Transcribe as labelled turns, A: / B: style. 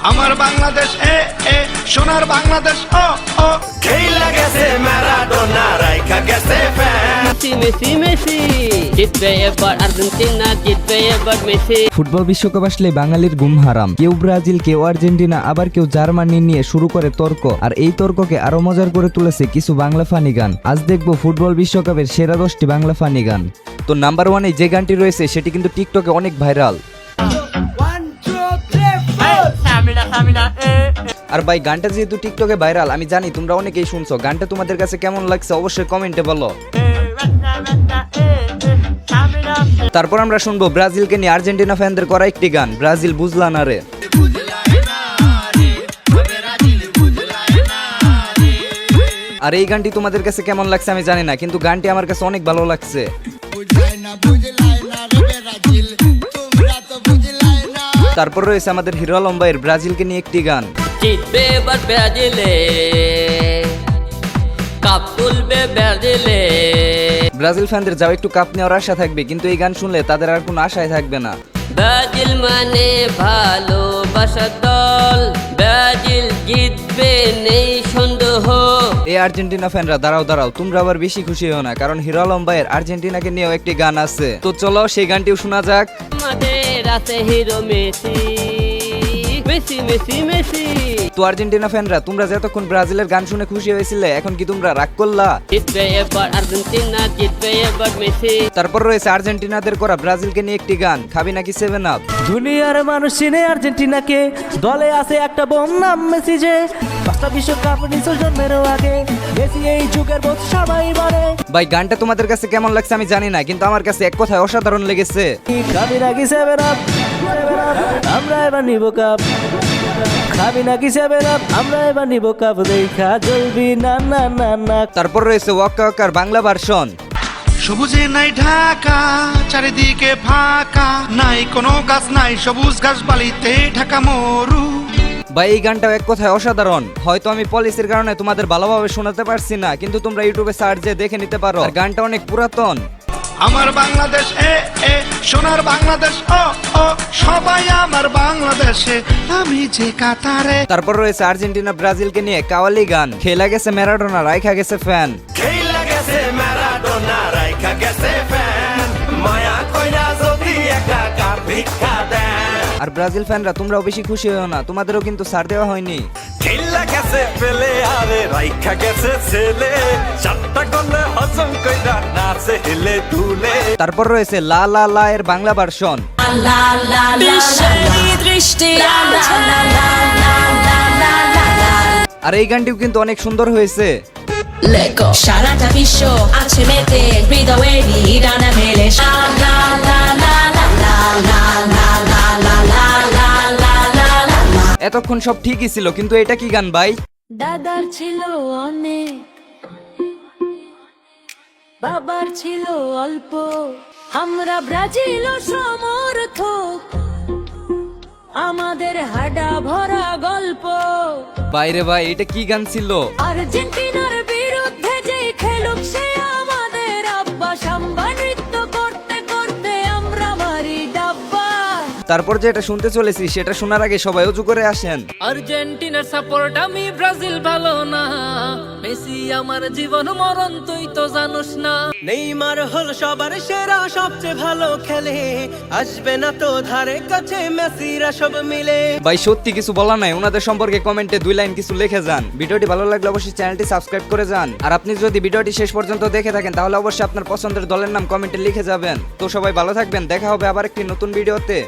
A: আমার বাংলাদেশ এ সোনার বাংলাদেশ ও খেলা গেছে ম্যারাডোনা রাইখা গেছে ফ্যান।
B: মেসি মেসি জিতবে এবার আর্জেন্টিনা, জিতবে এবার মেসি।
C: ফুটবল বিশ্বকাপ আসলে বাঙালির ঘুম হারাম। কেউ ব্রাজিল, কেউ আর্জেন্টিনা, আবার কেউ জার্মানি নিয়ে শুরু করে তর্ক। আর এই তর্ককে আরো মজার করে তুলেছে কিছু বাংলা ফানি গান। আজ দেখবো ফুটবল বিশ্বকাপের সেরা 10টি বাংলা ফানি গান। তো নাম্বার 1-এ যে গানটি রয়েছে সেটি কিন্তু টিকটকে অনেক ভাইরাল। আর ভাই গানটা যেহেতু টিকটকে ভাইরাল, আমি জানি তোমরা অনেকেই শুনছো। গানটা তোমাদের কাছে কেমন লাগছে অবশ্যই কমেন্টে বলো। তারপর আমরা শুনবো ব্রাজিলকে নিয়ে আর্জেন্টিনা ফ্যানদের করা একটি গান, ব্রাজিল বুঝলা না রে। আর এই গানটি তোমাদের কাছে কেমন লাগছে আমি জানি না, কিন্তু গানটি আমার কাছে অনেক ভালো লাগছে। তারপর রয়েছে আমাদের হিরো আলম ভাইয়ের ব্রাজিলকে নিয়ে একটি গান,
B: জিতবে এবার ব্রাজিলে, কাপ তুলবে ব্রাজিলে।
C: ব্রাজিল ফ্যানদের যাও একটু কাপ নেওয়ার আশা থাকবে, কিন্তু এই গান শুনলে তাদের আর কোনো আশাই থাকবে না।
B: ব্রাজিল মানে ভালোবাসার দল, ব্রাজিল জিতবে নেই সন্দেহ।
C: এই আর্জেন্টিনা ফ্যানরা দাঁড়াও দাঁড়াও, তোমরা আবার বেশি খুশি হও না, কারণ হিরো আলম ভাইয়ের আর্জেন্টিনাকে নিয়েও একটি গান আছে। তো চলো সেই গানটিও শোনা যাক।
B: আমাদের আছে hero Messi, Messi Messi Messi.
C: তো আর্জেন্টিনা ফ্যানরা তোমরা যে এতক্ষণ ব্রাজিলের গান শুনে খুশি হয়েছিলে, এখন কি তোমরা রাগ করলা?
B: জিতবে এবার আর্জেন্টিনা, জিতবে এবার মেসি।
C: তারপর রয়েছে আর্জেন্টিনাদের করা ব্রাজিলকে নিয়ে একটি গান, খাবি নাকি 7 আপ।
D: দুনিয়ার মানুষ চিনে আর্জেন্টিনাকে, দলে আছে একটা বোম নাম মেসি, যে 5টা বিশ্বকাপ নিচল জন্মেরও আগে, মেসি এই যুগের বোধ সবাই বলে।
C: ভাই গানটা তোমাদের কাছে কেমন লাগছে আমি জানি না, কিন্তু আমার কাছে এক কথায় অসাধারণ লেগেছে।
D: খাবি নাকি 7 আপ, আমরা এবার নিব কাপ। খাবি নাকি 7 আপ, আমরা এবার নিব কাপ, দেখা জ্বলবি না না না না।
C: তারপর রয়েছে ওয়াক্কা ওয়াক্কার বাংলা ভার্সন,
A: সবুজে নাই ঢাকা চারিদিকে ফাঁকা, নাই কোনো গাছ নাই সবুজ ঘাস বালিতে ঢাকা মরু।
C: ভাই এই গানটাও এক কথায় অসাধারণ। হয়তো আমি পলিসির কারণে তোমাদের ভালোভাবে শোনাতে পারছি না, কিন্তু তোমরা ইউটিউবে সার্চ দিয়ে দেখে নিতে পারো। আর গানটা অনেক পুরাতন।
A: আমার বাংলাদেশ এ সোনার বাংলাদেশ ও সবাই আমার বাংলাদেশে, আমি যে কাতারে।
C: তারপর রয়েছে আর্জেন্টিনা ব্রাজিলকে নিয়ে কাওয়ালি গান, খেলা গেছে ম্যারাডোনা রাইখা গেছে ফ্যান।
E: খেলা গেছে ম্যারাডোনা রাইখা গেছে ফ্যান, মায়া কইরা যদি একটা কাপ ভিক্ষা দেন।
C: আর ব্রাজিল ফ্যানরা তোমরাও বেশি খুশি হও না, তোমাদেরও কিন্তু ছাড় দেওয়া হয়নি।
E: খেলা গেছে পেলে আরে রাইখা গেছে ছেলে, 4টা গোলে হজম কইরা নাচে হেলে দুলে।
C: তারপর রয়েছে লা লা লা এর বাংলা ভার্সন, আর এই গানটিও কিন্তু অনেক সুন্দর হয়েছে।
F: সারাটা বিশ্ব আছে মেতে, হৃদয়েরই ডানা মেলে।
C: এতক্ষণ সব ঠিকই ছিল, কিন্তু এটা কি গান ভাই?
F: দাদার ছিল অনেক, বাবার ছিল অল্প, আমরা ব্রাজিল সমর্থক, আমাদের হাডা ভরা গল্প।
C: বাইরে ভাই এটা কি গান ছিল?
F: আর্জেন্টিনার বিরুদ্ধে যে খেলুক সে আমাদের আব্বা, সাম্বা নৃত্য করতে করতে আমরা মারি ডাব্বা।
C: তারপর যে এটা শুনতে চলেছি সেটা শোনার আগে সবাই উঁচু করে আসেন।
G: আর্জেন্টিনার সাপোর্ট আমি, ব্রাজিল ভালো না, মেসি আমার জীবন মরণ তুই তো জানোস না।
D: নেইমার হল সবার সেরা, সবচেয়ে ভালো খেলে, আসবে না তো ধারে কাছে মেসিরা সব মিলে।
C: ভাই সত্যি কিছু বলা নাই, ওনাদের সম্পর্কে কমেন্টে 2 লাইন কিছু লিখে যান। ভিডিওটি ভালো লাগলে অবশ্যই চ্যানেলটি সাবস্ক্রাইব করে যান। আর আপনি যদি ভিডিওটি শেষ পর্যন্ত দেখে থাকেন তাহলে অবশ্যই আপনার পছন্দের দলের নাম কমেন্টে লিখে যাবেন। তো সবাই ভালো থাকবেন, দেখা হবে আবার একটি নতুন ভিডিওতে।